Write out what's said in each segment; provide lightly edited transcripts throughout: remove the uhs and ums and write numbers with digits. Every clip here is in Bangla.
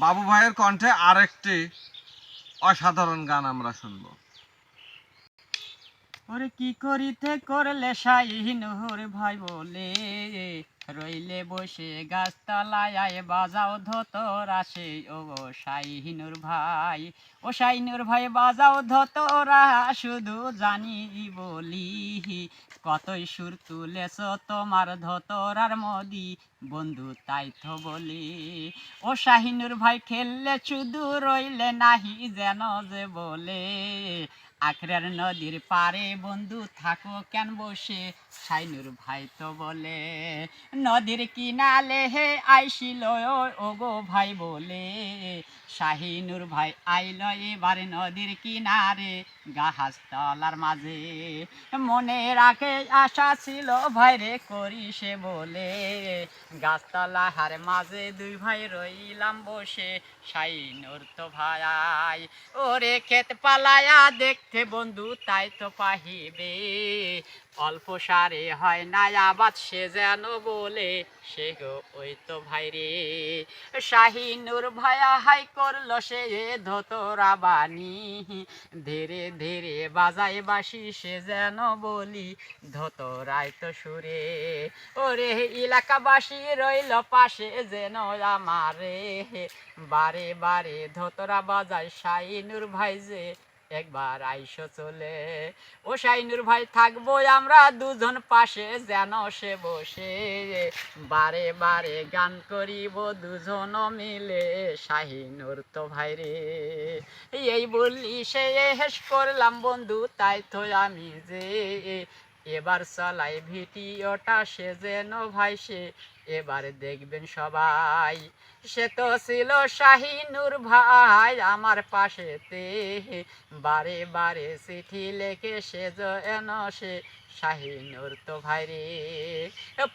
বাবু ভাইয়ের কণ্ঠে আরেকটি অসাধারণ গান আমরা শুনবো। ওরে কি করিতে করলে শাহিনুর ভাই বলে, রইলে বসে গাছতলায় বাজাও ধতরা সে ও শাহিনুর ভাই। ও শাহিনুর ভাই বাজাও ধতরা শুধু জানি বলি, কতই সুর তুলেছ তোমার ধতরার মদি বন্ধু তাই তো বলি। ও শাহিনুর ভাই খেললে শুধু রইলে নাহি যেন যে বলে, আখড়ার নদীর পারে বন্ধু থাকো কেন বসে, শাহিনুর ভাই তো বলে। নদীর কিনালে হে আইছিল ওগো ভাই বলে, শাহিনুর ভাই আইল এবারে নদীর কিনারে গাহাস তলার মাঝে। মনে রাখে আশা ছিল ভাইরে করি সে বলে, গাছতলা হার মাঝে দুই ভাই রইলাম বসে, শাহিনুর তো ভাই। ওরে ক্ষেত পালায়া দেখতে বন্ধু তাই তো পাহিবে, অল্প সারে হয় না আবাদ সে যেন বলে, সে গো ওই তো ভাই রে। শাহিনুর ভাইয়া হাই করলো সে ধতরা বাণী, ধীরে ধীরে বাজায় বাসি সে যেন বলি, ধতরাই তো সুরে। ওরে এলাকাবাসী রইল পাশে যেন আমারে, বারে বারে ধতরা বাজায় শাহিনুর ভাই যে একবার আইসো চলে। ও শাহিনুর ভাই থাকবো আমরা দুজন পাশে যেন সে বসে, বারে বারে গান করিব দুজন মিলে, শাহিনুর তো ভাই রে। এই বললি সে হেস করলাম বন্ধু তাই তো আমি যে, এবার চলাই ভিডিওটা সে যেন ভাই সে এবার দেখবেন সবাই। সে তো ছিল শাহিনুর ভাই আমার পাশেতে, বারে বারে চিঠি লেখে সে যেন সে শাহিনুর তো ভাই রে।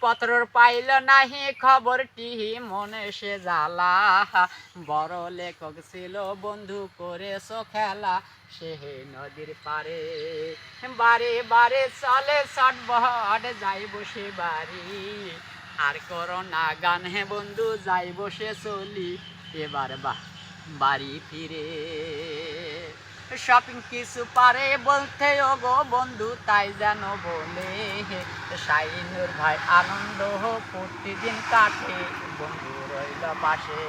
পত্রর পাইল নাহি খবরটি মনে সে জ্বালা, বড় লেখক ছিল বন্ধু করেছো খেলা সে নদীর পারে। বারে বারে চলে চটবট যাই বসে বাড়ি, আর করোনা গান হে বন্ধু যাই বসে চলি এবার বাড়ি ফিরে। শপিং কিছু পারে বলতে ওগো বন্ধু তাই যেন বলে, শাহিনুর ভাই আনন্দ প্রতিদিন কাটে বন্ধু রইল পাশে।